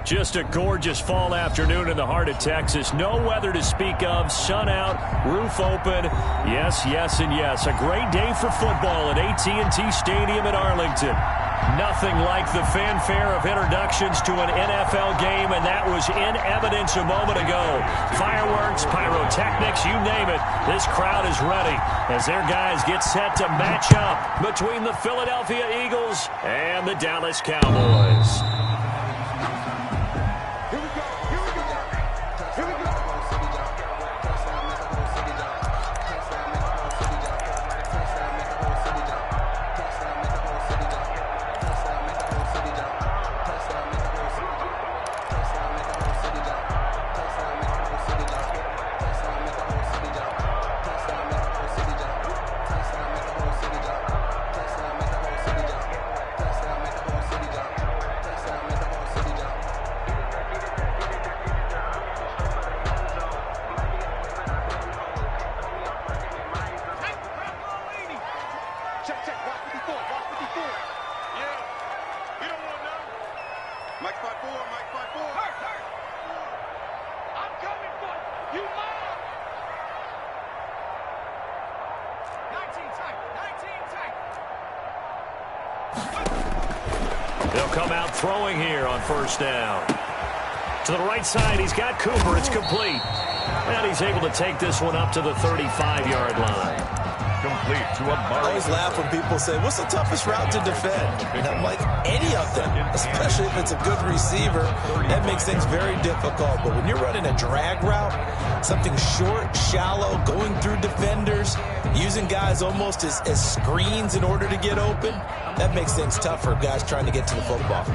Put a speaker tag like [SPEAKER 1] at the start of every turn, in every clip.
[SPEAKER 1] Just a gorgeous fall afternoon in the heart of Texas. No weather to speak of. Sun out, roof open. Yes, yes, and yes. A great day for football at AT&T Stadium in Arlington. Nothing like the fanfare of introductions to an NFL game, and that was in evidence a moment ago. Fireworks, pyrotechnics, you name it. This crowd is ready as their guys get set to match up between the Philadelphia Eagles and the Dallas Cowboys. They'll come out throwing here on first down. To the right side, he's got Cooper. It's complete. And he's able to take this one up to the 35-yard line.
[SPEAKER 2] Complete to a
[SPEAKER 3] I always laugh when people say, what's the toughest route to defend? And I'm like, any of them, especially if it's a good receiver. That makes things very difficult. But when you're running a drag route, something short, shallow, going through defenders, using guys almost as screens in order to get open, that makes things tough for guys trying to get to the football.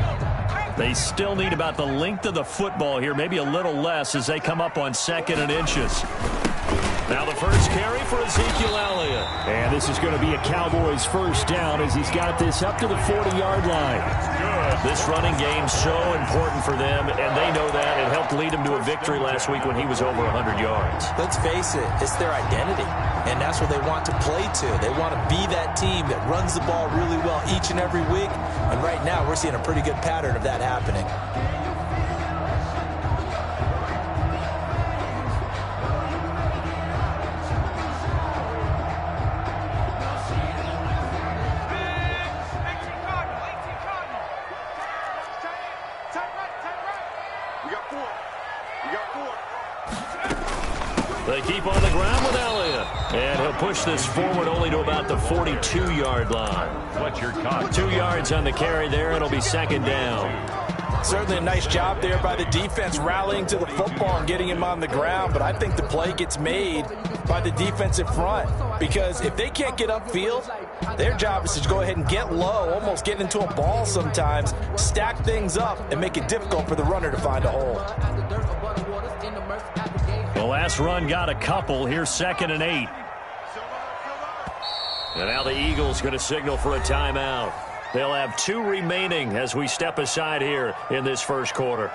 [SPEAKER 1] They still need about the length of the football here, maybe a little less as they come up on 2nd and inches. Now the first carry for Ezekiel Elliott. And this is going to be a Cowboys first down as he's got this up to the 40-yard line. This running game so important for them, and they know that. It helped lead them to a victory last week when he was over 100 yards.
[SPEAKER 3] Let's face it, it's their identity, and that's what they want to play to. They want to be that team that runs the ball really well each and every week, and right now we're seeing a pretty good pattern of that happening.
[SPEAKER 1] They keep on the ground with Elliott. And he'll push this forward only to about the 42-yard line. 2 yards on the carry there. It'll be 2nd down.
[SPEAKER 3] Certainly a nice job there by the defense rallying to the football and getting him on the ground. But I think the play gets made by the defensive front. Because if they can't get upfield, their job is to go ahead and get low, almost get into a ball sometimes, stack things up, and make it difficult for the runner to find a hole.
[SPEAKER 1] The last run got a couple. Here's 2nd and 8. And now the Eagles going to signal for a timeout. They'll have 2 remaining as we step aside here in this first quarter.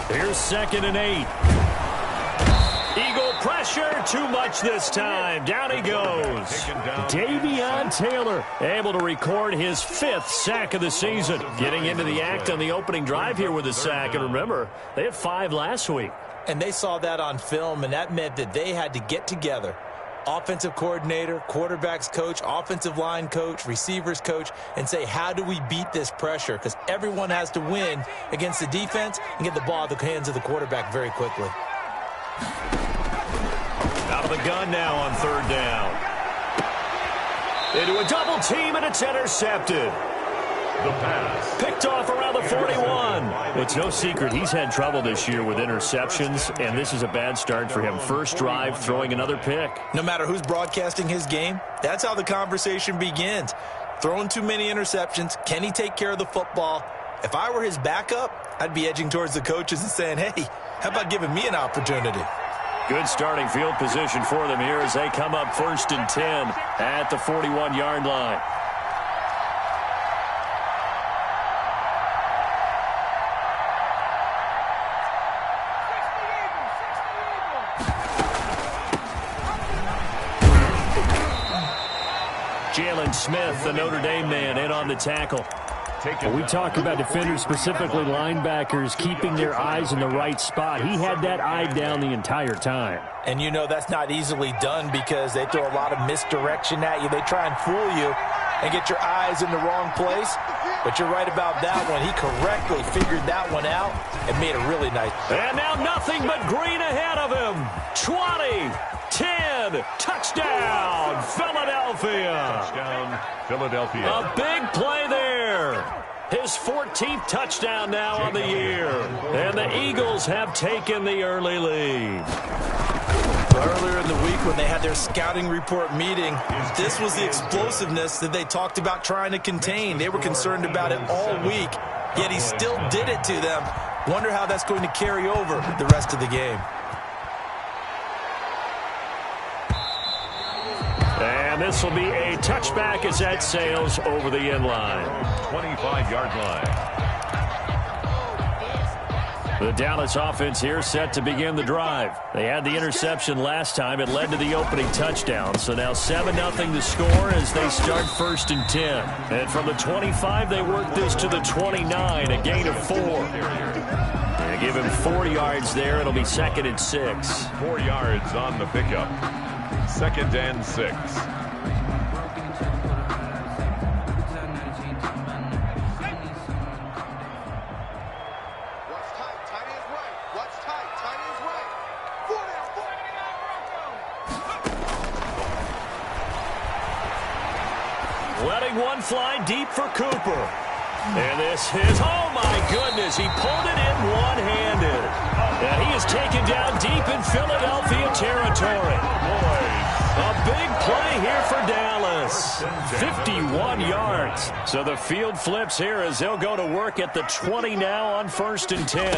[SPEAKER 1] Here's 2nd and 8. Eagle pressure, too much this time. Down he goes. Davion Taylor able to record his 5th sack of the season. Getting into the act on the opening drive here with a sack. And remember, they had 5 last week.
[SPEAKER 3] And they saw that on film, and that meant that they had to get together. Offensive coordinator, quarterbacks coach, offensive line coach, receivers coach, and say, how do we beat this pressure? Because everyone has to win against the defense and get the ball out of the hands of the quarterback very quickly.
[SPEAKER 1] Out of the gun now on 3rd down. Into a double team, and it's intercepted. The pass. Picked off around the 41. It's no secret he's had trouble this year with interceptions, and this is a bad start for him. First drive, throwing another pick.
[SPEAKER 3] No matter who's broadcasting his game, that's how the conversation begins. Throwing too many interceptions. Can he take care of the football? If I were his backup, I'd be edging towards the coaches and saying, hey, how about giving me an opportunity?
[SPEAKER 1] Good starting field position for them here as they come up 1st and 10 at the 41-yard line. Jalen Smith, the Notre Dame man, in on the tackle. When we talk about defenders, specifically linebackers, keeping their eyes in the right spot, he had that eye down the entire time.
[SPEAKER 3] And you know that's not easily done because they throw a lot of misdirection at you. They try and fool you and get your eyes in the wrong place. But you're right about that one. He correctly figured that one out and made a really nice.
[SPEAKER 1] And now nothing but green ahead of him. 20, 10, touchdown, Philadelphia.
[SPEAKER 2] Touchdown, Philadelphia.
[SPEAKER 1] A big play there. His 14th touchdown now on the year. And the Eagles have taken the early lead.
[SPEAKER 3] Earlier in the week when they had their scouting report meeting, this was the explosiveness that they talked about trying to contain. They were concerned about it all week, yet he still did it to them. Wonder how that's going to carry over the rest of the game.
[SPEAKER 1] And this will be a touchback as that sails over the end line.
[SPEAKER 2] 25-yard line.
[SPEAKER 1] The Dallas offense here set to begin the drive. They had the interception last time. It led to the opening touchdown. So now 7-0 the score as they start 1st and 10. And from the 25, they work this to the 29, a gain of 4. They give him 4 yards there. It'll be 2nd and 6.
[SPEAKER 2] 4 yards on the pickup. 2nd and 6.
[SPEAKER 1] Letting one fly deep for Cooper. And this is, oh my goodness, he pulled it in one-handed. And he is taken down deep in Philadelphia territory. A big play here for Dallas. 51 yards. So the field flips here as they'll go to work at the 20 now on 1st and 10.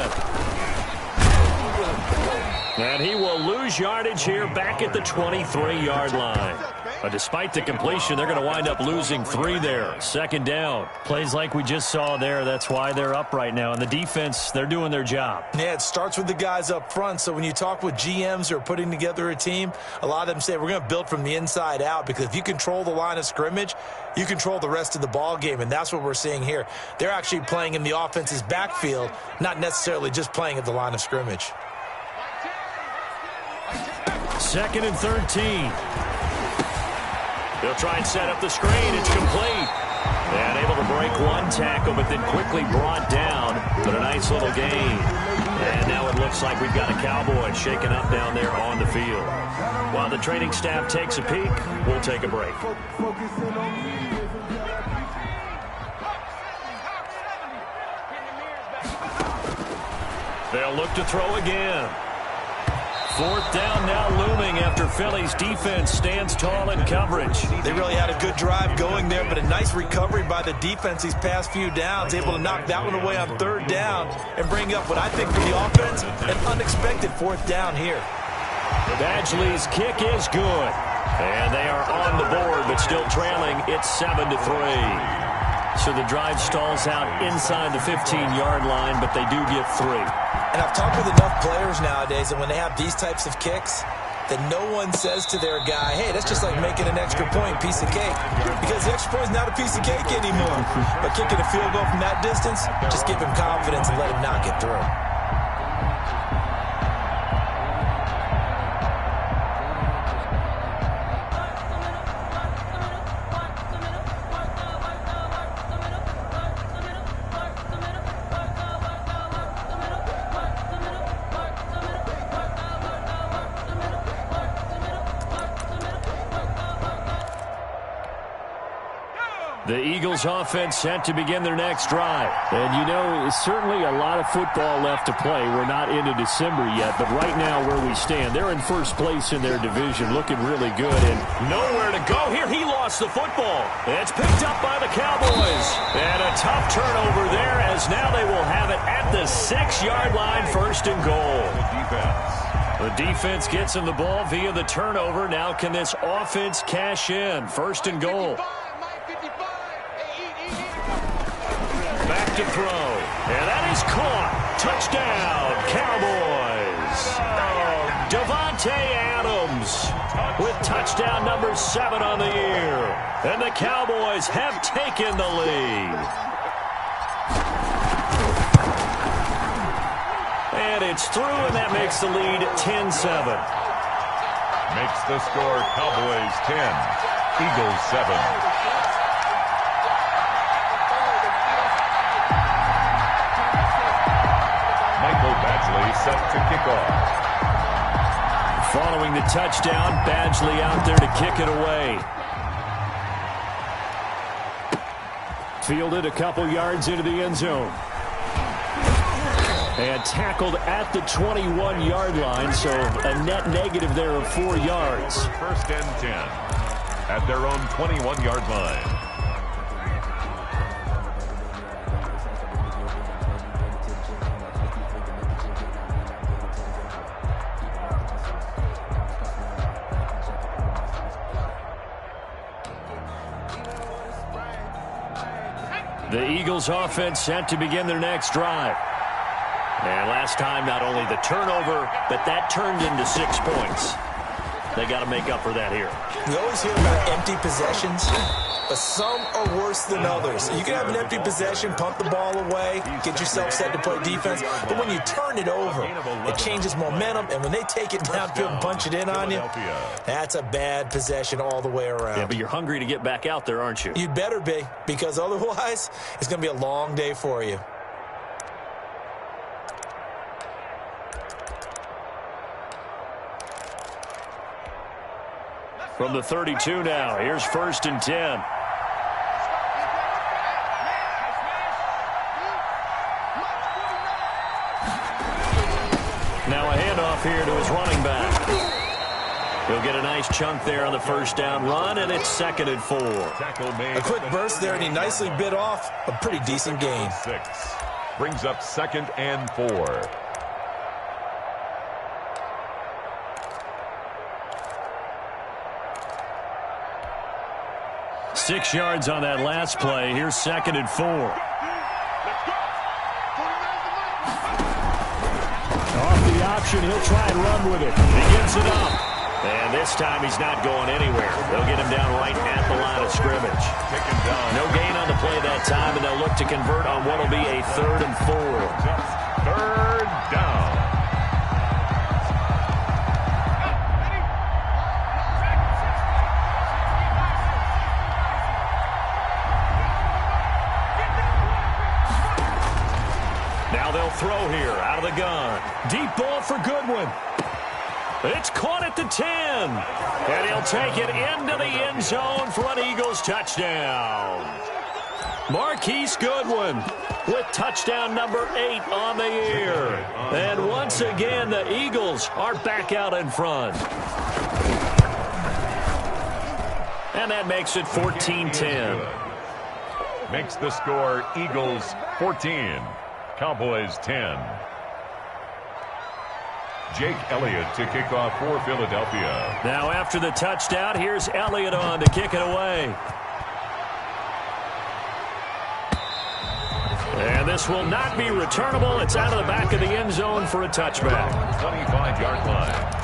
[SPEAKER 1] And he will lose yardage here back at the 23-yard line. But despite the completion, they're going to wind up losing 3 there. 2nd down. Plays like we just saw there. That's why they're up right now. And the defense, they're doing their job.
[SPEAKER 3] Yeah, it starts with the guys up front. So when you talk with GMs who are putting together a team, a lot of them say we're going to build from the inside out because if you control the line of scrimmage, you control the rest of the ball game. And that's what we're seeing here. They're actually playing in the offense's backfield, not necessarily just playing at the line of scrimmage.
[SPEAKER 1] 2nd and 13. They'll try and set up the screen. It's complete. And able to break one tackle, but then quickly brought down. But a nice little gain. And now it looks like we've got a Cowboy shaken up down there on the field. While the training staff takes a peek, we'll take a break. They'll look to throw again. 4th down now looming after Philly's defense stands tall in coverage.
[SPEAKER 3] They really had a good drive going there, but a nice recovery by the defense these past few downs. Able to knock that one away on 3rd down and bring up what I think for the offense, an unexpected 4th down here.
[SPEAKER 1] Badgley's kick is good. And they are on the board, but still trailing. It's 7-3. So the drive stalls out inside the 15-yard line, but they do get 3.
[SPEAKER 3] And I've talked with enough players nowadays, and when they have these types of kicks, that no one says to their guy, hey, that's just like making an extra point, piece of cake. Because the extra point is not a piece of cake anymore. But kicking a field goal from that distance, just give him confidence and let him knock it through.
[SPEAKER 1] The Eagles offense set to begin their next drive. And you know, certainly a lot of football left to play. We're not into December yet, but right now where we stand, they're in first place in their division, looking really good. And nowhere to go here. He lost the football. It's picked up by the Cowboys. And a tough turnover there as now they will have it at the 6-yard line, 1st and goal.
[SPEAKER 2] Defense.
[SPEAKER 1] The defense gets him the ball via the turnover. Now can this offense cash in? First and goal. Back to throw. And that is caught. Touchdown, Cowboys. Davante Adams with touchdown number 7 on the year. And the Cowboys have taken the lead. And it's through, and that makes the lead 10-7.
[SPEAKER 2] Makes the score Cowboys 10, Eagles 7. Michael Badgley set to kick off.
[SPEAKER 1] Following the touchdown, Badgley out there to kick it away. Fielded a couple yards into the end zone. And tackled at the 21-yard line, so a net negative there of 4 yards.
[SPEAKER 2] First and 10 at their own 21-yard line.
[SPEAKER 1] The Eagles offense set to begin their next drive. And last time, not only the turnover, but that turned into 6 points. They got to make up for that here.
[SPEAKER 3] We always hear about empty possessions, but some are worse than others. You can have an empty possession, pump the ball away, get yourself set to play defense, but when you turn it over, it changes momentum, and when they take it downfield and punch it in on you, that's a bad possession all the way around.
[SPEAKER 1] Yeah, but you're hungry to get back out there, aren't you?
[SPEAKER 3] You'd better be, because otherwise, it's going to be a long day for you.
[SPEAKER 1] From the 32 now, here's first and 10. Now a handoff here to his running back. He'll get a nice chunk there on the first down run, and it's 2nd and 4.
[SPEAKER 3] A quick burst there, and he nicely bit off a pretty decent gain.
[SPEAKER 2] 6 brings up 2nd and 4.
[SPEAKER 1] 6 yards on that last play. Here's 2nd and 4. Off the option, he'll try and run with it. He gives it up. And this time he's not going anywhere. They'll get him down right at the line of scrimmage. No gain on the play that time, and they'll look to convert on what will be a 3rd and 4.
[SPEAKER 2] 3rd down.
[SPEAKER 1] Now they'll throw here out of the gun. Deep ball for Goodwin. It's caught at the 10. And he'll take it into the end zone for an Eagles touchdown. Marquise Goodwin with touchdown number 8 on the year. And once again, the Eagles are back out in front. And that makes it 14-10.
[SPEAKER 2] Makes the score Eagles 14, Cowboys 10. Jake Elliott to kick off for Philadelphia.
[SPEAKER 1] Now after the touchdown, here's Elliott on to kick it away. And this will not be returnable. It's out of the back of the end zone for a touchback.
[SPEAKER 2] 25-yard line.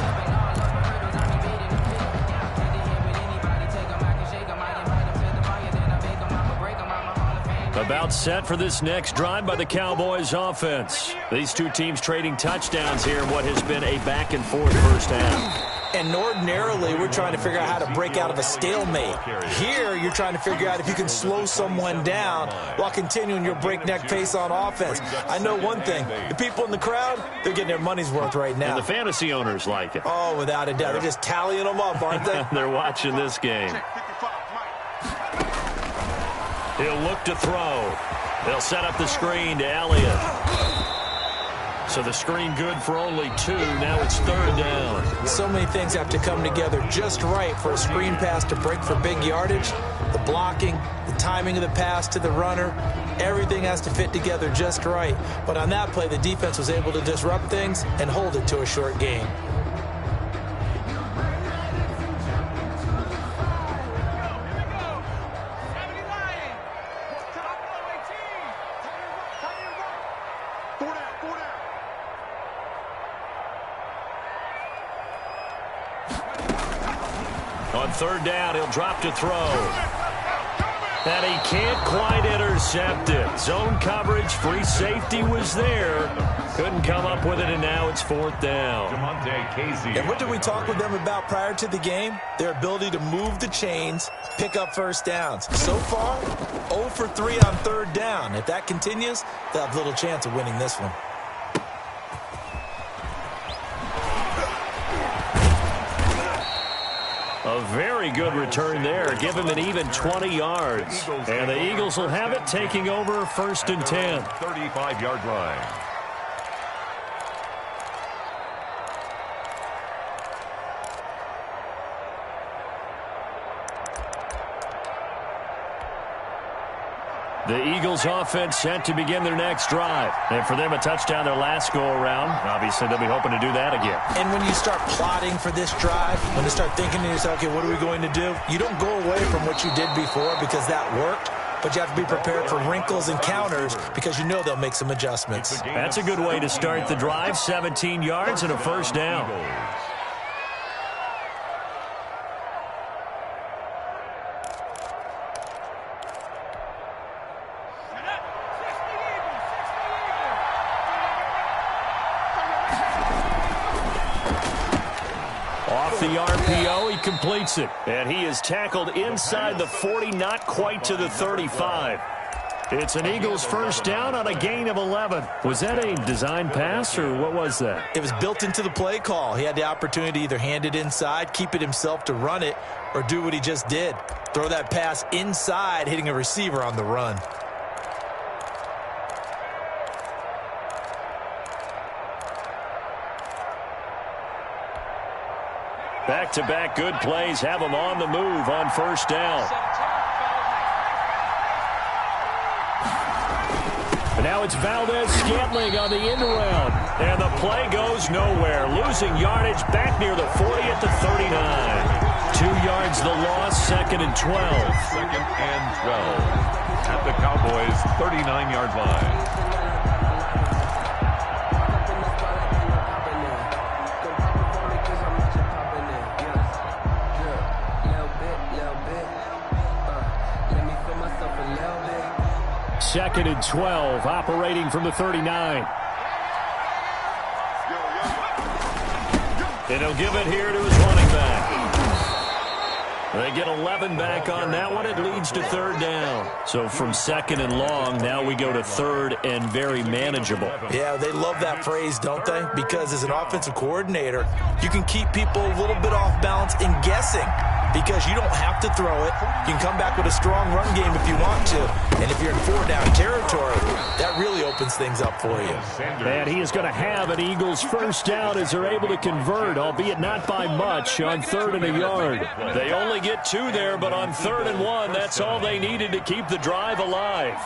[SPEAKER 1] About set for this next drive by the Cowboys offense. These two teams trading touchdowns here in what has been a back-and-forth first half.
[SPEAKER 3] And ordinarily, we're trying to figure out how to break out of a stalemate. Here, you're trying to figure out if you can slow someone down while continuing your breakneck pace on offense. I know one thing. The people in the crowd, they're getting their money's worth right now.
[SPEAKER 1] And the fantasy owners like it.
[SPEAKER 3] Oh, without a doubt. They're just tallying them up, aren't they?
[SPEAKER 1] They're watching this game. He'll look to throw. They'll set up the screen to Elliott. So the screen good for only 2. Now it's 3rd down.
[SPEAKER 3] So many things have to come together just right for a screen pass to break for big yardage. The blocking, the timing of the pass to the runner, everything has to fit together just right. But on that play, the defense was able to disrupt things and hold it to a short gain.
[SPEAKER 1] On third down, he'll drop to throw. And he can't quite intercept it. Zone coverage, free safety was there. Couldn't come up with it, and now it's fourth down.
[SPEAKER 3] And what did we talk with them about prior to the game? Their ability to move the chains, pick up first downs. So far, 0 for 3 on third down. If that continues, they'll have little chance of winning this one.
[SPEAKER 1] A very good return there. Give him an even 20 yards. And the Eagles will have it, taking over first and 10.
[SPEAKER 2] 35-yard line.
[SPEAKER 1] The Eagles offense set to begin their next drive. And for them, a touchdown their last go-around. Obviously, they'll be hoping to do that again.
[SPEAKER 3] And when you start plotting for this drive, when you start thinking to yourself, okay, what are we going to do? You don't go away from what you did before because that worked, but you have to be prepared for wrinkles and counters because you know they'll make some adjustments.
[SPEAKER 1] That's a good way to start the drive. 17 yards and a first down. The RPO, he completes it. And he is tackled inside the 40, not quite to the 35. It's an Eagles first down on a gain of 11. Was that a design pass, or what was that?
[SPEAKER 3] It was built into the play call. He had the opportunity to either hand it inside, keep it himself to run it, or do what he just did. Throw that pass inside, hitting a receiver on the run.
[SPEAKER 1] Back-to-back good plays have them on the move on first down. And now it's Valdez-Scantling on the end around. And the play goes nowhere. Losing yardage back near the 40 at the 39. 2 yards the loss, second and 12.
[SPEAKER 2] Second and 12 at the Cowboys' 39-yard line.
[SPEAKER 1] Second and 12, operating from the 39. And he'll give it here to his running back. They get 11 back on that one. It leads to third down. So from second and long, now we go to third and very manageable.
[SPEAKER 3] Yeah, they love that phrase, don't they? Because as an offensive coordinator, you can keep people a little bit off balance and guessing. Because you don't have to throw it. You can come back with a strong run game if you want to. And if you're in four-down territory, that really opens things up for you.
[SPEAKER 1] And he is going to have an Eagles first down as they're able to convert, albeit not by much, on third and a yard. They only get 2 there, but on third and 1, that's all they needed to keep the drive alive.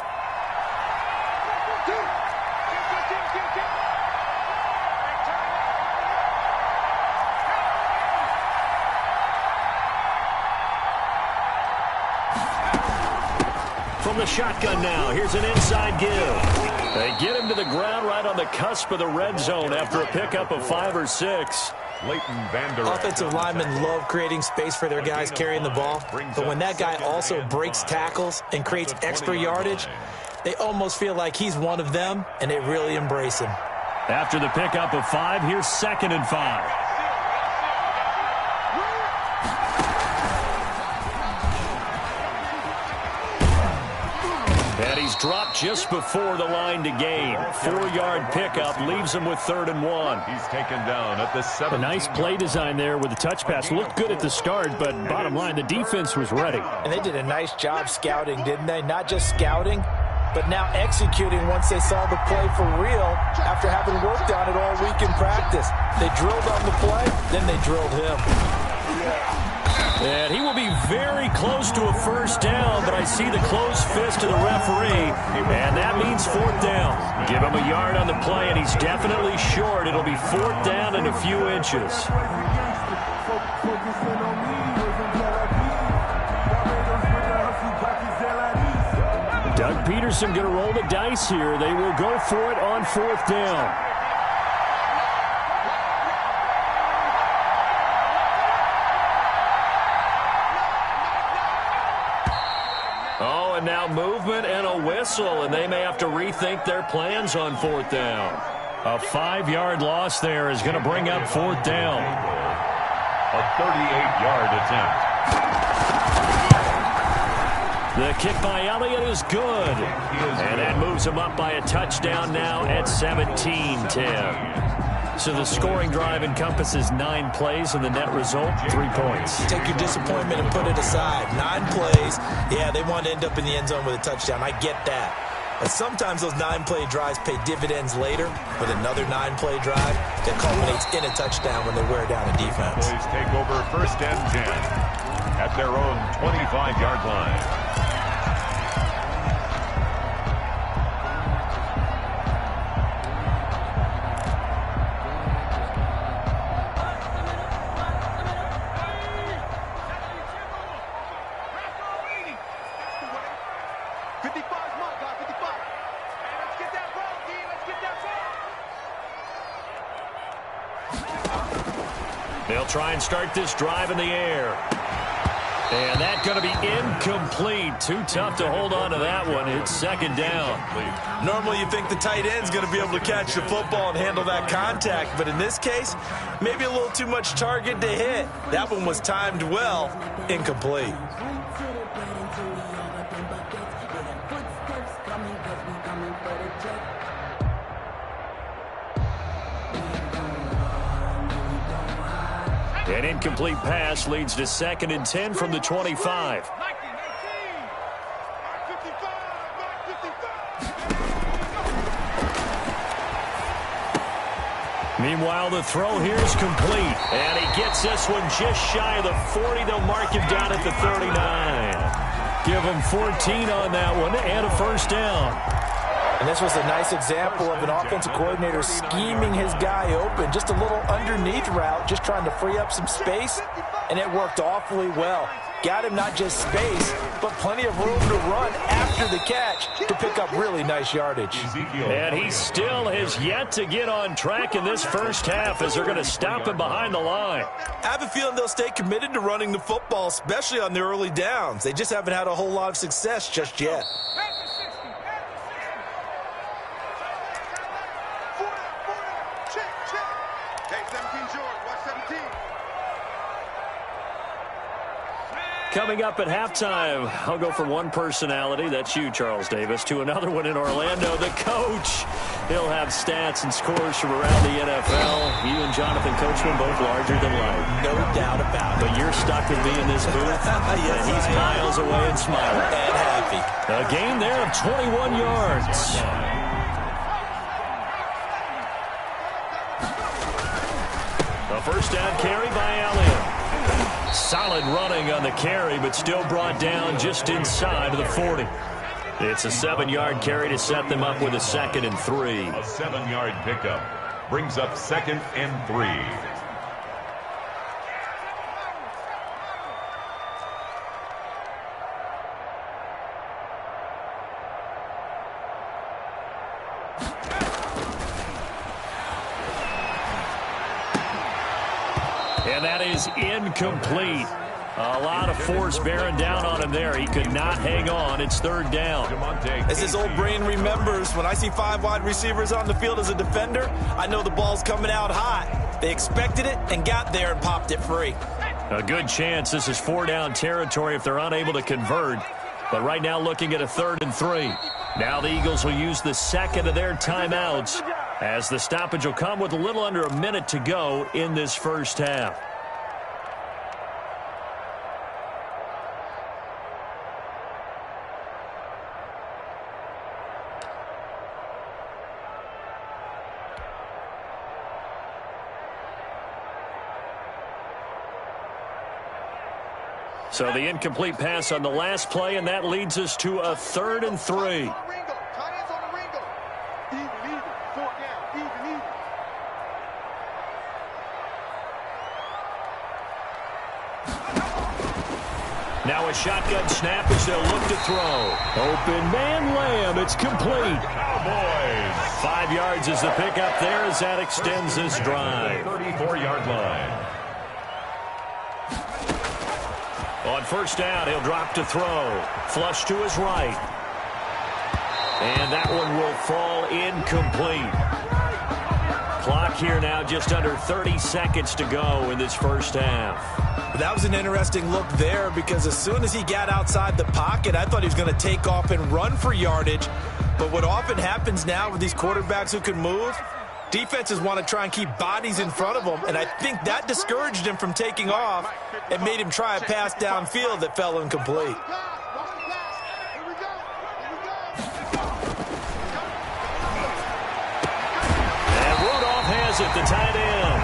[SPEAKER 1] From the shotgun now, here's an inside give. They get him to the ground right on the cusp of the red zone after a pickup of 5 or 6.
[SPEAKER 3] Offensive linemen love creating space for their guys carrying the ball, but when that guy also breaks tackles and creates extra yardage, they almost feel like he's one of them, and they really embrace him.
[SPEAKER 1] After the pickup of 5, here's second and 5. And he's dropped just before the line to gain. 4-yard pickup leaves him with third and 1.
[SPEAKER 2] He's taken down at the 7.
[SPEAKER 1] A nice play design there with the touch pass. Looked good at the start, but bottom line, the defense was ready.
[SPEAKER 3] And they did a nice job scouting, didn't they? Not just scouting, but now executing once they saw the play for real after having worked on it all week in practice. They drilled on the play, then they drilled him.
[SPEAKER 1] And he will be very close to a first down, but I see the closed fist of the referee, and that means fourth down. Give him a yard on the play, and he's definitely short. It'll be fourth down and a few inches. Doug Peterson going to roll the dice here. They will go for it on fourth down. now movement and a whistle, and they may have to rethink their plans on 4th down. A 5-yard loss there is going to bring up 4th down.
[SPEAKER 2] A 38-yard attempt.
[SPEAKER 1] The kick by Elliott is good. And that moves him up by a touchdown now at 17-10. So the scoring drive encompasses 9 plays, and the net result, 3 points.
[SPEAKER 3] Take your disappointment and put it aside. 9 plays. Yeah, they want to end up in the end zone with a touchdown. I get that. But sometimes those 9-play drives pay dividends later with another 9-play drive that culminates in a touchdown when they wear down a defense.
[SPEAKER 2] Cowboys take over 1st and 10 at their own 25-yard line.
[SPEAKER 1] They'll try and start this drive in the air. And that's going to be incomplete. Too tough to hold on to that one. It's 2nd down.
[SPEAKER 3] Normally you think the tight end's going to be able to catch the football and handle that contact, but in this case, maybe a little too much target to hit. That one was timed well. Incomplete.
[SPEAKER 1] An incomplete pass leads to 2nd and 10 from the 25. Meanwhile, the throw here is complete. And he gets this one just shy of the 40. They'll mark him down at the 39. Give him 14 on that one and a 1st down.
[SPEAKER 3] And this was a nice example of an offensive coordinator scheming his guy open. Just a little underneath route, just trying to free up some space, and it worked awfully well. Got him not just space, but plenty of room to run after the catch to pick up really nice yardage.
[SPEAKER 1] And he still has yet to get on track in this first half as they're going to stop him behind the line.
[SPEAKER 3] I have a feeling they'll stay committed to running the football, especially on the early downs. They just haven't had a whole lot of success just yet.
[SPEAKER 1] Coming up at halftime, I'll go from one personality, that's you, Charles Davis, to another one in Orlando, the coach. He'll have stats and scores from around the NFL. You and Jonathan Coachman both larger than life.
[SPEAKER 3] No doubt about it.
[SPEAKER 1] But you're stuck with me in this booth,
[SPEAKER 3] yes,
[SPEAKER 1] and he's miles away and smiling.
[SPEAKER 3] And happy.
[SPEAKER 1] A gain there of 21 yards. A 1st down carry by Elliott. Solid running on the carry, but still brought down just inside of the 40. It's a 7-yard carry to set them up with a 2nd and 3.
[SPEAKER 2] A 7-yard pickup brings up 2nd and 3.
[SPEAKER 1] And that is incomplete. A lot of force bearing down on him there. He could not hang on. It's 3rd down.
[SPEAKER 3] As his old brain remembers, when I see 5 wide receivers on the field as a defender, I know the ball's coming out hot. They expected it and got there and popped it free.
[SPEAKER 1] A good chance this is 4-down territory if they're unable to convert. But right now looking at a 3rd and 3. Now the Eagles will use the 2nd of their timeouts as the stoppage will come with a little under a minute to go in this first half. So the incomplete pass on the last play, and that leads us to a 3rd and 3. Now a shotgun snap as they'll look to throw. Open man Lamb. It's complete.
[SPEAKER 2] Cowboys.
[SPEAKER 1] 5 yards is the pickup there as that extends this drive.
[SPEAKER 2] 34-yard line.
[SPEAKER 1] On first down, he'll drop to throw. Flush to his right. And that one will fall incomplete. Clock here now just under 30 seconds to go in this first half.
[SPEAKER 3] That was an interesting look there because as soon as he got outside the pocket, I thought he was going to take off and run for yardage. But what often happens now with these quarterbacks who can move, defenses want to try and keep bodies in front of them, and I think that discouraged him from taking off and made him try a pass downfield that fell incomplete.
[SPEAKER 1] And Rudolph has it, the tight end.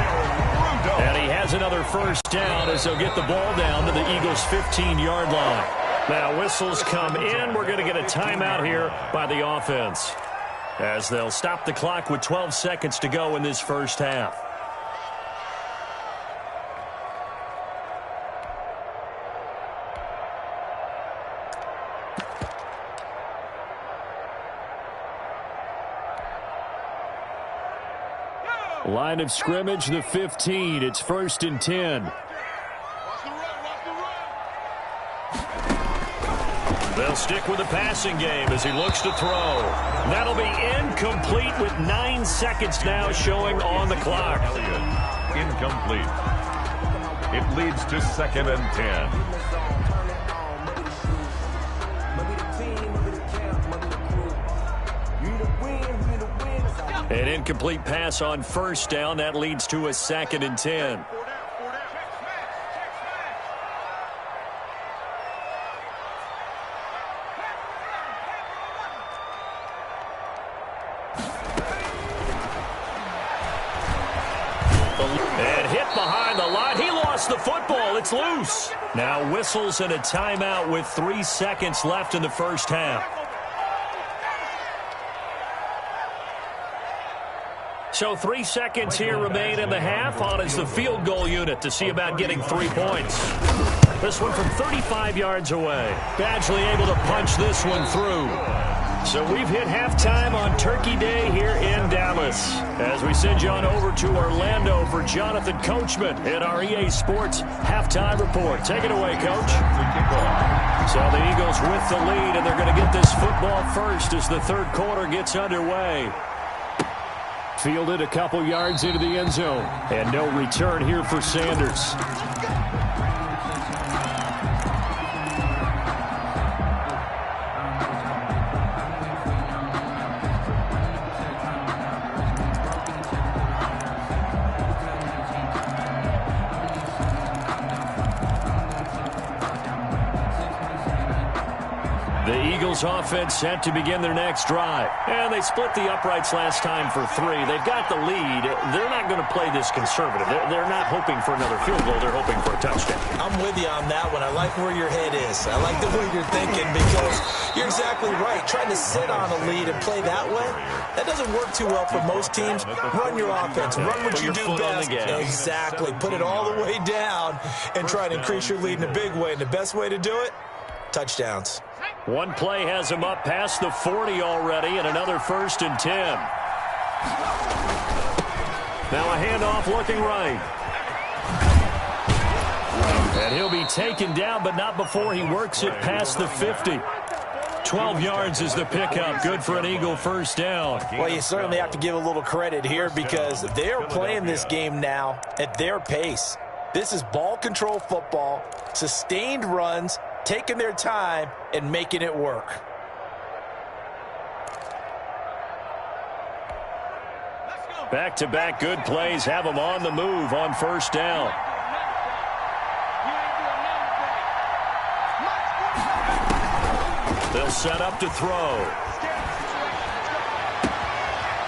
[SPEAKER 1] And he has another first down as they'll get the ball down to the Eagles' 15-yard line. Now whistles come in. We're going to get a timeout here by the offense, as they'll stop the clock with 12 seconds to go in this first half. Line of scrimmage, the 15. It's 1st and 10. They'll stick with the passing game as he looks to throw. That'll be incomplete with 9 seconds now showing on the clock.
[SPEAKER 2] Incomplete. It leads to 2nd and 10.
[SPEAKER 1] An incomplete pass on first down. That leads to a 2nd and 10. And hit behind the line. He lost the football. It's loose. Now whistles and a timeout with 3 seconds left in the first half. So 3 seconds here remain in the half. On is the field goal unit to see about getting 3 points. This one from 35 yards away. Badgley able to punch this one through. So we've hit halftime on Turkey Day here in Dallas. As we send you on over to Orlando for Jonathan Coachman in our EA Sports Halftime Report. Take it away, Coach. So the Eagles with the lead, and they're going to get this football first as the third quarter gets underway. Fielded a couple yards into the end zone, and no return here for Sanders. The Eagles offense set to begin their next drive. And they split the uprights last time for 3. They've got the lead. They're not going to play this conservative. They're not hoping for another field goal. They're hoping for a touchdown.
[SPEAKER 3] I'm with you on that one. I like where your head is. I like the way you're thinking because you're exactly right. Trying to sit on a lead and play that way, that doesn't work too well for most teams. Run your offense. Run what you do best. Exactly. Put it all the way down and try to increase your lead in a big way. And the best way to do it, touchdowns.
[SPEAKER 1] One play has him up past the 40 already, and another 1st and 10. Now a handoff looking right. And he'll be taken down, but not before he works it past the 50. 12 yards is the pickup. Good for an Eagle first down.
[SPEAKER 3] Well, you certainly have to give a little credit here because they're playing this game now at their pace. This is ball control football, sustained runs, taking their time and making it work.
[SPEAKER 1] Back-to-back good plays have them on the move on first down. They'll set up to throw.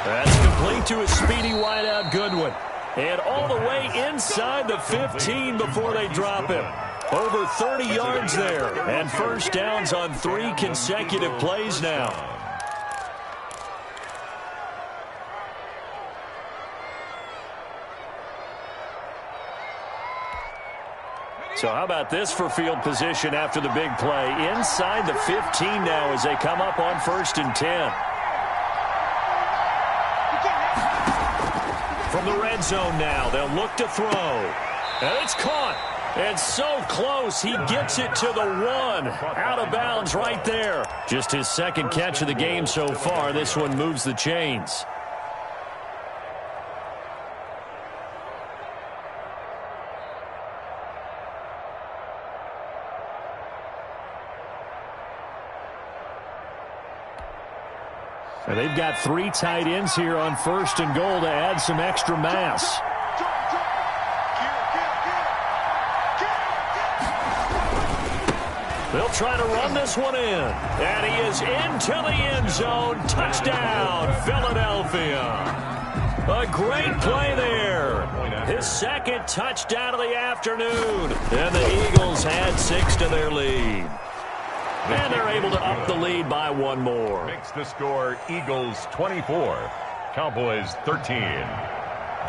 [SPEAKER 1] That's complete to a speedy wideout Goodwin. And all the way inside the 15 before they drop him. Over 30 yards there. And first downs on 3 consecutive plays now. So how about this for field position after the big play? Inside the 15 now as they come up on 1st and 10. From the red zone now, they'll look to throw. And it's caught. And so close, he gets it to the 1. Out of bounds right there. Just his second catch of the game so far. This one moves the chains. And they've got 3 tight ends here on 1st and goal to add some extra mass. They'll try to run this one in. And he is into the end zone. Touchdown, Philadelphia. A great play there. His second touchdown of the afternoon. And the Eagles add 6 to their lead. And they're able to up the lead by 1 more.
[SPEAKER 2] Makes the score Eagles 24, Cowboys 13.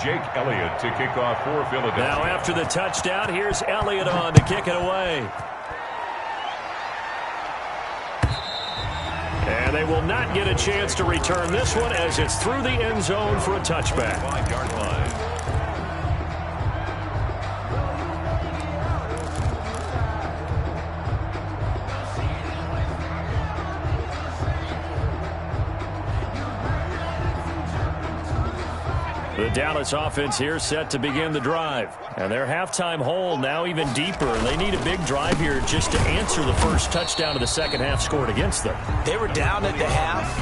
[SPEAKER 2] Jake Elliott to kick off for Philadelphia.
[SPEAKER 1] Now after the touchdown, here's Elliott on to kick it away. And they will not get a chance to return this one as it's through the end zone for a touchback.
[SPEAKER 2] 5-yard line.
[SPEAKER 1] The Dallas offense here set to begin the drive. And their halftime hole now even deeper. And they need a big drive here just to answer the first touchdown of the second half scored against them.
[SPEAKER 3] They were down at the half.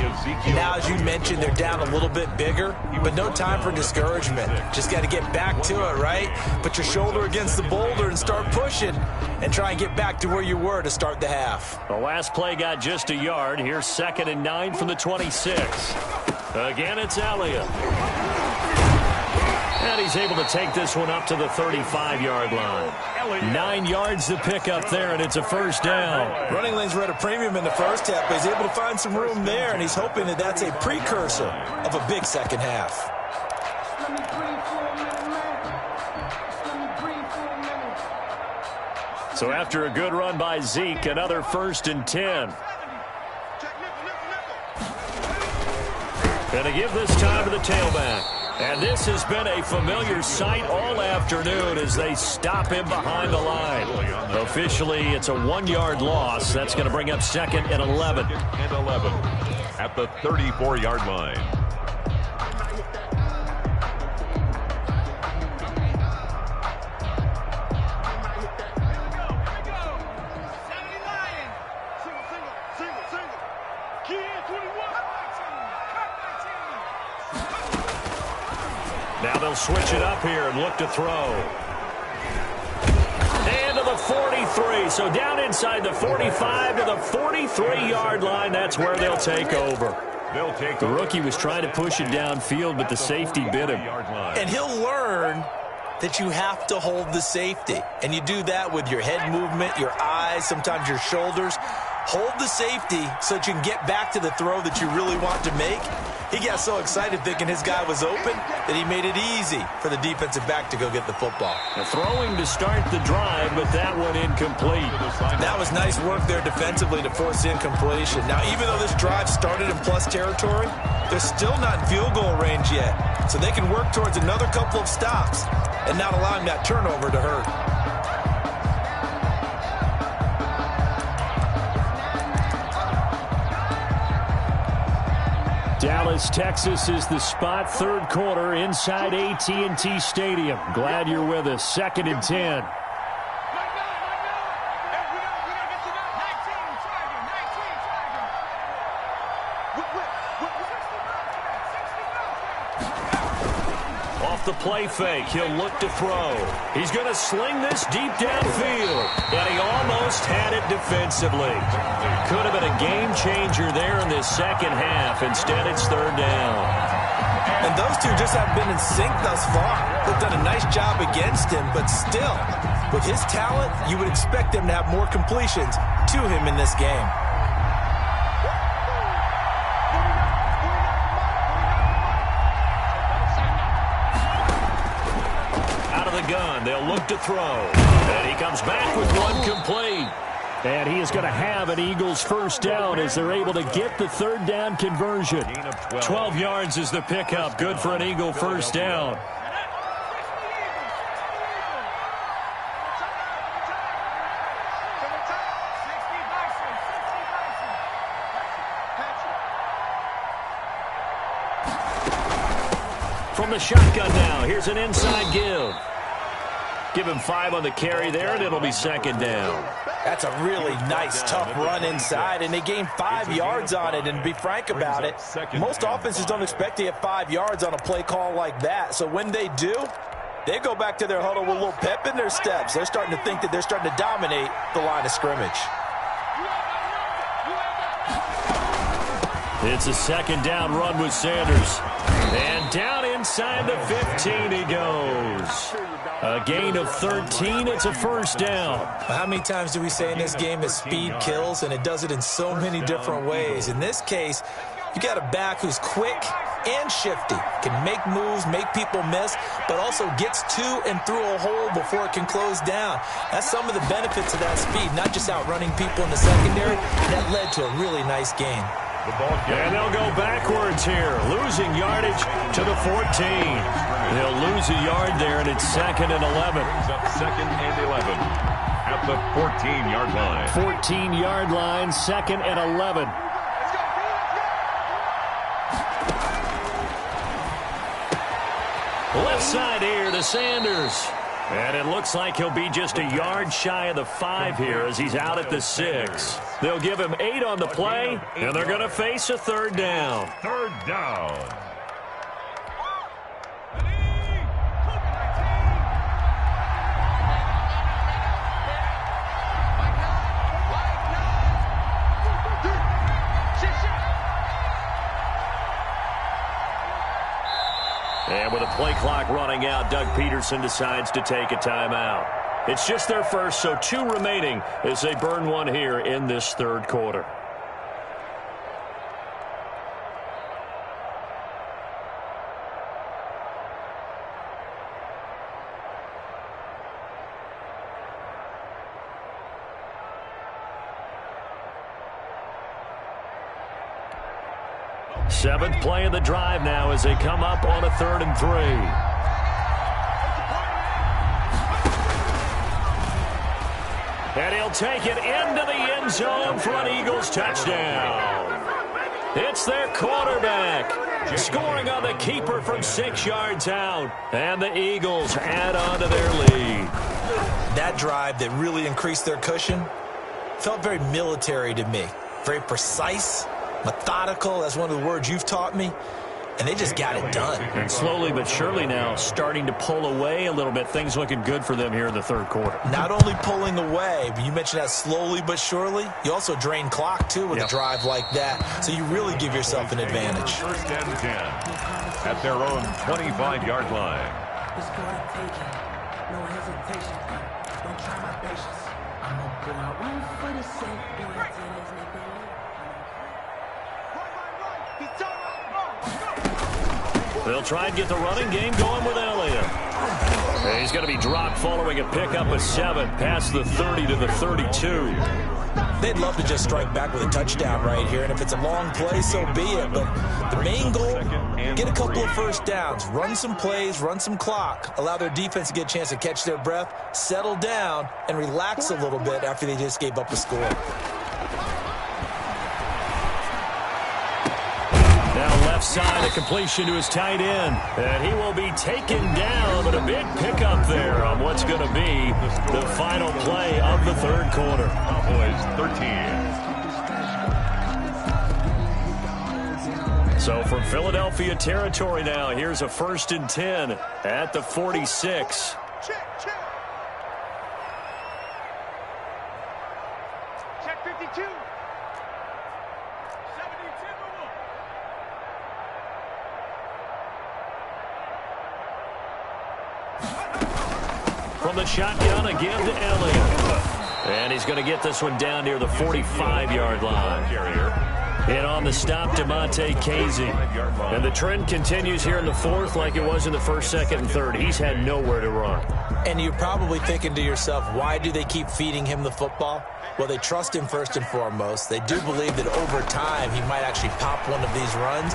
[SPEAKER 3] Now, as you mentioned, they're down a little bit bigger. But no time for discouragement. Just got to get back to it, right? Put your shoulder against the boulder and start pushing. And try and get back to where you were to start the half.
[SPEAKER 1] The last play got just a yard. Here's 2nd and 9 from the 26. Again, it's Elliott. And he's able to take this one up to the 35-yard line. 9 yards to pick up there, and it's a first down.
[SPEAKER 3] Running lanes were at a premium in the first half, but he's able to find some room there, and he's hoping that that's a precursor of a big second half.
[SPEAKER 1] So after a good run by Zeke, another 1st and 10. And to give this time to the tailback. And this has been a familiar sight all afternoon as they stop him behind the line. Officially, it's a 1-yard loss. That's going to bring up 2nd and 11.
[SPEAKER 2] 2nd and 11 at the 34-yard line.
[SPEAKER 1] Now they'll switch it up here and look to throw. And to the 43. So down inside the 45 to the 43-yard line. That's where they'll take over. The rookie was trying to push it downfield, but the safety bit him.
[SPEAKER 3] And he'll learn that you have to hold the safety. And you do that with your head movement, your eyes, sometimes your shoulders. Hold the safety so that you can get back to the throw that you really want to make. He got so excited thinking his guy was open that he made it easy for the defensive back to go get the football.
[SPEAKER 1] Throwing to start the drive, but that one incomplete.
[SPEAKER 3] That was nice work there defensively to force incompletion. Now, even though this drive started in plus territory, they're still not in field goal range yet. So they can work towards another couple of stops and not allowing that turnover to hurt.
[SPEAKER 1] Dallas, Texas is the spot. 3rd quarter inside AT&T Stadium. Glad you're with us. 2nd and 10. Off the play fake, he'll look to throw. He's going to sling this deep downfield. And he almost had it defensively. Could have been a game changer there in this second half. Instead, it's 3rd down.
[SPEAKER 3] And those two just haven't been in sync thus far. They've done a nice job against him, but still, with his talent, you would expect them to have more completions to him in this game.
[SPEAKER 1] Out of the gun, they'll look to throw. And he comes back with one complete. And he is going to have an Eagles first down as they're able to get the 3rd down conversion. 12 yards is the pickup. Good for an Eagle first down. the shotgun now. Here's an inside give. Give him 5 on the carry there, and it'll be second down.
[SPEAKER 3] That's a really nice, tough run inside, and they gained 5 yards on it. And to be frank about it, most offenses don't expect to get 5 yards on a play call like that. So when they do, they go back to their huddle with a little pep in their steps. They're starting to think that they're starting to dominate the line of scrimmage.
[SPEAKER 1] It's a second down run with Sanders. And down inside the 15 he goes. A gain of 13. It's a first down.
[SPEAKER 3] How many times do we say in this game that speed kills, and it does it in so many different ways? In this case, you got a back who's quick and shifty, can make moves, make people miss, but also gets to and through a hole before it can close down. That's some of the benefits of that speed, not just outrunning people in the secondary. That led to a really nice game.
[SPEAKER 1] And they'll go backwards here, losing yardage to the 14. They'll lose a yard there, and it's second and 11.
[SPEAKER 2] Second and 11 at the 14-yard line.
[SPEAKER 1] 14-yard line, second and 11. Left side here to Sanders. And it looks like he'll be just a yard shy of the 5 here as he's out at the 6. They'll give him 8 on the play, and they're going to face a third down.
[SPEAKER 2] Third down.
[SPEAKER 1] And with a play clock running out, Doug Peterson decides to take a timeout. It's just their first, so 2 remaining as they burn 1 here in this third quarter. Seventh play of the drive now as they come up on a 3rd and 3. And he'll take it into the end zone for an Eagles touchdown. It's their quarterback scoring on the keeper from 6 yards out. And the Eagles add on to their lead.
[SPEAKER 3] That drive that really increased their cushion felt very military to me. Very precise, methodical. That's one of the words you've taught me. And they just got it done.
[SPEAKER 1] And slowly but surely now starting to pull away a little bit. Things looking good for them here in the third quarter.
[SPEAKER 3] Not only pulling away, but you mentioned that slowly but surely. You also drain clock, too, with a drive like that. So you really give yourself an advantage.
[SPEAKER 2] First and 10 at their own 25-yard line.
[SPEAKER 4] It's gonna take it. No hesitation. Don't try my patience. I'm gonna pull out one for the sake. Do it till there's nothing left.
[SPEAKER 1] They'll try and get the running game going with Elliott. And he's going to be dropped following a pickup of 7 past the 30 to the 32.
[SPEAKER 3] They'd love to just strike back with a touchdown right here, and if it's a long play, so be it. But the main goal, get a couple of first downs, run some plays, run some clock, allow their defense to get a chance to catch their breath, settle down, and relax a little bit after they just gave up a score.
[SPEAKER 1] Side, a completion to his tight end, and he will be taken down, but a big pickup there on what's going to be the final play of the third quarter.
[SPEAKER 2] Cowboys 13.
[SPEAKER 1] So from Philadelphia territory now, here's a 1st and 10 at the 46.
[SPEAKER 5] Check 52.
[SPEAKER 1] From the shotgun, a give to Elliott. And he's going to get this one down near the 45-yard line. And on the stop, DeMonte Casey. And the trend continues here in the fourth like it was in the first, second, and third. He's had nowhere to run.
[SPEAKER 3] And you're probably thinking to yourself, why do they keep feeding him the football? Well, they trust him first and foremost. They do believe that over time he might actually pop one of these runs.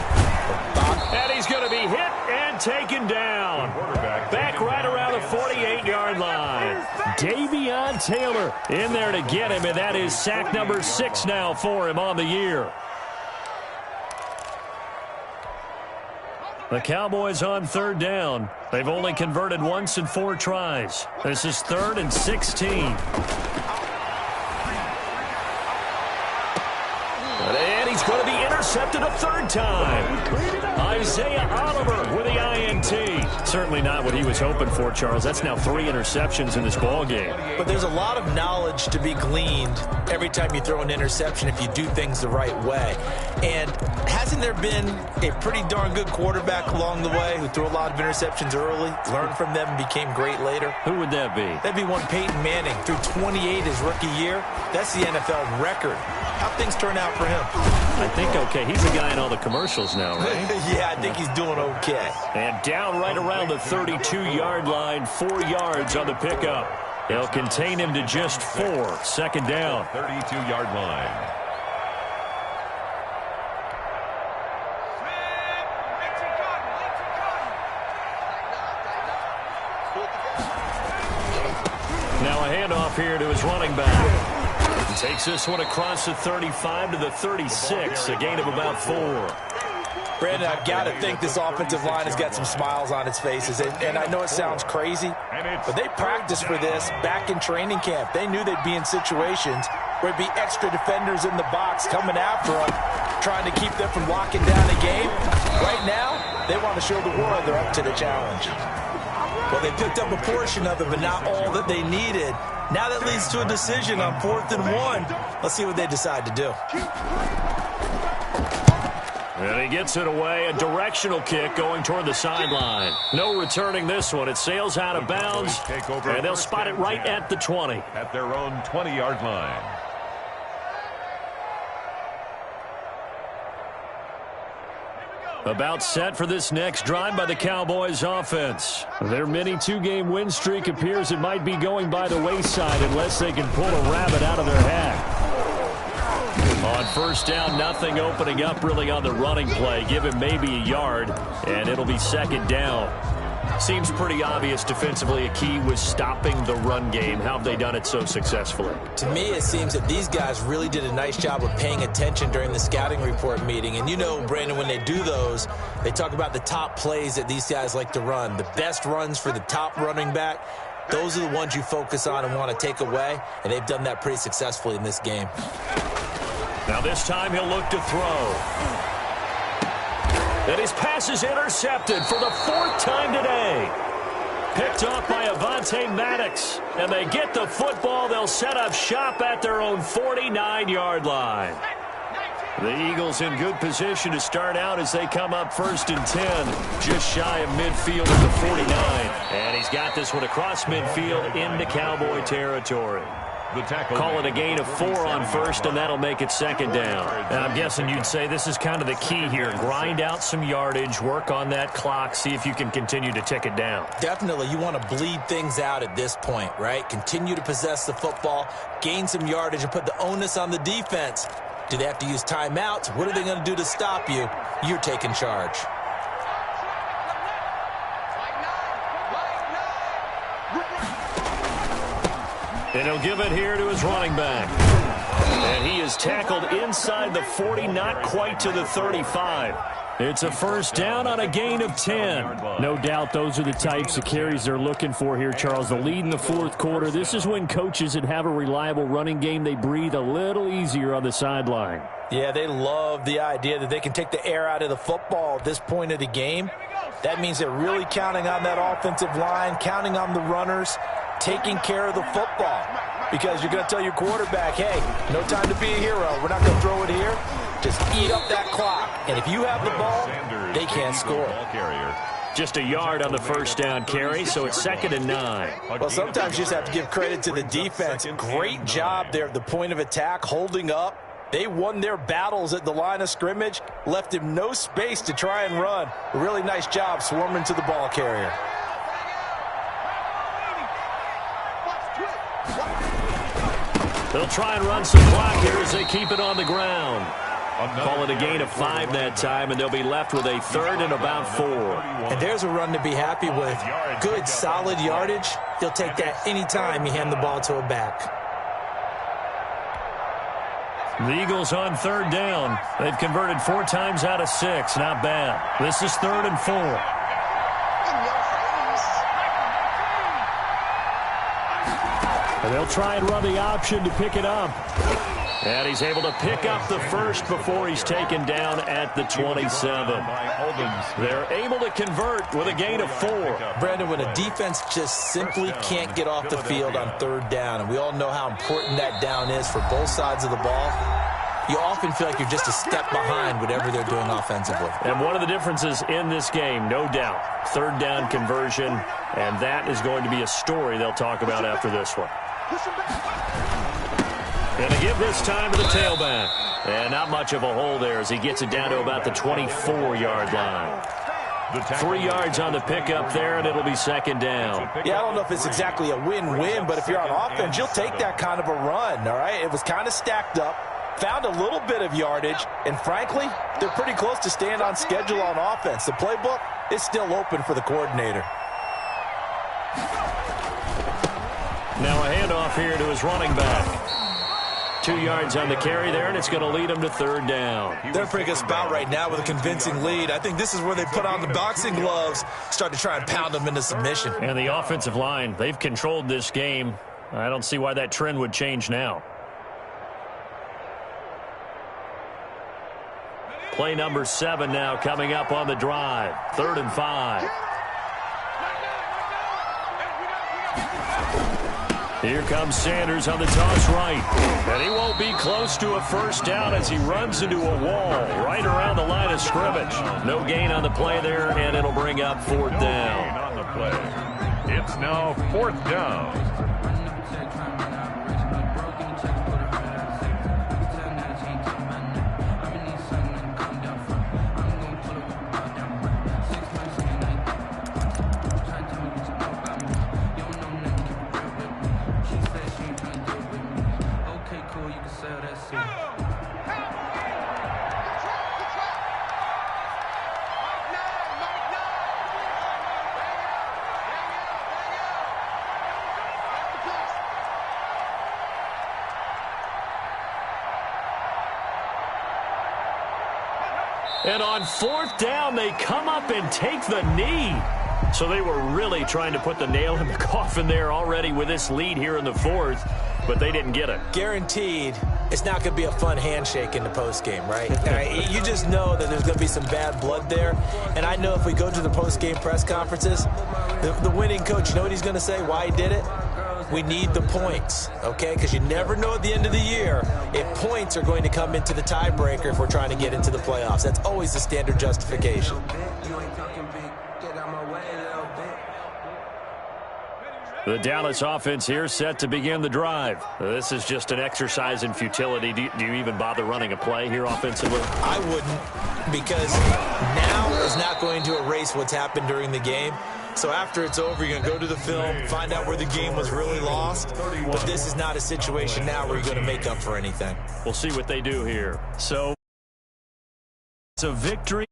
[SPEAKER 1] And he's going to be hit and taken down. Back right around the 48-yard line. Davion Taylor in there to get him, and that is sack number 6 now for him on the year. The Cowboys on third down. They've only converted once in 4 tries. This is 3rd and 16. And he's going to be intercepted a 3rd time. Isaiah Oliver with the INT. Certainly not what he was hoping for, Charles. That's now 3 interceptions in this ball game.
[SPEAKER 3] But there's a lot of knowledge to be gleaned every time you throw an interception if you do things the right way. And hasn't there been a pretty darn good quarterback along the way who threw a lot of interceptions early, learned from them, and became great later?
[SPEAKER 1] Who would that be?
[SPEAKER 3] That'd be one Peyton Manning. Threw 28 his rookie year. That's the NFL record. How'd things turn out for him?
[SPEAKER 1] I think okay. He's the guy in all the commercials now, right?
[SPEAKER 3] Yeah, I think he's doing okay.
[SPEAKER 1] And down right around the 32-yard line, 4 yards on the pickup. They'll contain him to just 4. 2nd down.
[SPEAKER 2] 32-yard line.
[SPEAKER 1] Now a handoff here to his running back. Takes this one across the 35 to the 36, a gain of about 4.
[SPEAKER 3] Brandon, I've got to think this offensive line has got some smiles on its faces. And I know it sounds crazy, but they practiced for this back in training camp. They knew they'd be in situations where it'd be extra defenders in the box coming after them, trying to keep them from locking down a game. Right now, they want to show the world they're up to the challenge. Well, they picked up a portion of it, but not all that they needed. Now that leads to a decision on 4th and 1. Let's see what they decide to do.
[SPEAKER 1] And he gets it away, a directional kick going toward the sideline. No returning this one. It sails out of bounds, and they'll spot it right at the 20.
[SPEAKER 2] At their own 20-yard line.
[SPEAKER 1] About set for this next drive by the Cowboys offense. Their mini 2-game win streak appears it might be going by the wayside unless they can pull a rabbit out of their hat. On 1st down, nothing opening up really on the running play. Give him maybe a yard, and it'll be 2nd down. Seems pretty obvious defensively a key was stopping the run game. How have they done it so successfully?
[SPEAKER 3] To me, it seems that these guys really did a nice job of paying attention during the scouting report meeting. And you know, Brandon, when they do those, they talk about the top plays that these guys like to run. The best runs for the top running back, those are the ones you focus on and want to take away. And they've done that pretty successfully in this game.
[SPEAKER 1] Now this time he'll look to throw. And his pass is intercepted for the 4th time today. Picked off by Avonte Maddox. And they get the football. They'll set up shop at their own 49-yard line. The Eagles in good position to start out as they come up 1st and 10. Just shy of midfield at the 49. And he's got this one across midfield into Cowboy territory. Call it a gain of 4 on 1st, and that'll make it 2nd down. And I'm guessing you'd say this is kind of the key here. Grind out some yardage, work on that clock, see if you can continue to tick it down.
[SPEAKER 3] Definitely. You want to bleed things out at this point, right? Continue to possess the football, gain some yardage, and put the onus on the defense. Do they have to use timeouts? What are they going to do to stop you? You're taking charge.
[SPEAKER 1] And he'll give it here to his running back. And he is tackled inside the 40, not quite to the 35. It's a 1st down on a gain of 10. No doubt those are the types of carries they're looking for here, Charles. The lead in the 4th quarter. This is when coaches that have a reliable running game, they breathe a little easier on the sideline.
[SPEAKER 3] Yeah, they love the idea that they can take the air out of the football at this point of the game. That means they're really counting on that offensive line, counting on the runners, taking care of the football. Because you're going to tell your quarterback, hey, no time to be a hero. We're not going to throw it here. Just eat up that clock. And if you have the ball, they can't score.
[SPEAKER 1] Just a yard on the 1st down carry, so it's 2nd and 9.
[SPEAKER 3] Well, sometimes you just have to give credit to the defense. Great job there at the point of attack, holding up. They won their battles at the line of scrimmage, left him no space to try and run. A really nice job swarming to the ball carrier.
[SPEAKER 1] They'll try and run some clock here as they keep it on the ground. Call it a gain of 5 that time, and they'll be left with a 3rd and about 4.
[SPEAKER 3] And there's a run to be happy with. Good, solid yardage. You'll take that anytime you hand the ball to a back.
[SPEAKER 1] The Eagles on third down. They've converted 4 times out of 6. Not bad. This is 3rd and 4. And they'll try and run the option to pick it up. And he's able to pick up the first before he's taken down at the 27. They're able to convert with a gain of 4.
[SPEAKER 3] Brandon, when a defense just simply can't get off the field on 3rd down, and we all know how important that down is for both sides of the ball, you often feel like you're just a step behind whatever they're doing offensively.
[SPEAKER 1] And one of the differences in this game, no doubt, 3rd down conversion, and that is going to be a story they'll talk about after this one. And to give this time to the tailback. And not much of a hole there as he gets it down to about the 24-yard line. 3 yards on the pickup there, and it'll be 2nd down.
[SPEAKER 3] Yeah, I don't know if it's exactly a win-win, but if you're on offense, you'll take that kind of a run, all right? It was kind of stacked up, found a little bit of yardage, and frankly, they're pretty close to staying on schedule on offense. The playbook is still open for the coordinator.
[SPEAKER 1] Now a handoff here to his running back. 2 yards on the carry there, and it's going to lead him to 3rd down.
[SPEAKER 3] They're a pretty good spot right now with a convincing lead. I think this is where they put on the boxing gloves, start to try and pound them into submission.
[SPEAKER 1] And the offensive line, they've controlled this game. I don't see why that trend would change now. Play number 7 now coming up on the drive. 3rd and 5. Here comes Sanders on the toss right. And he won't be close to a 1st down as he runs into a wall right around the line of scrimmage. No gain on the play there, and it'll bring up 4th down.
[SPEAKER 2] On the play. It's now 4th down.
[SPEAKER 1] And on 4th down, they come up and take the knee. So they were really trying to put the nail in the coffin there already with this lead here in the 4th, but they didn't get it.
[SPEAKER 3] Guaranteed, it's not going to be a fun handshake in the postgame, right? You just know that there's going to be some bad blood there. And I know if we go to the postgame press conferences, the winning coach, you know what he's going to say, why he did it? We need the points, okay? Because you never know at the end of the year if points are going to come into the tiebreaker if we're trying to get into the playoffs. That's always the standard justification.
[SPEAKER 1] The Dallas offense here set to begin the drive. This is just an exercise in futility. Do you even bother running a play here offensively?
[SPEAKER 3] I wouldn't, because now is not going to erase what's happened during the game. So after it's over, you're going to go to the film, find out where the game was really lost. But this is not a situation now where you're going to make up for anything.
[SPEAKER 1] We'll see what they do here. So it's a victory.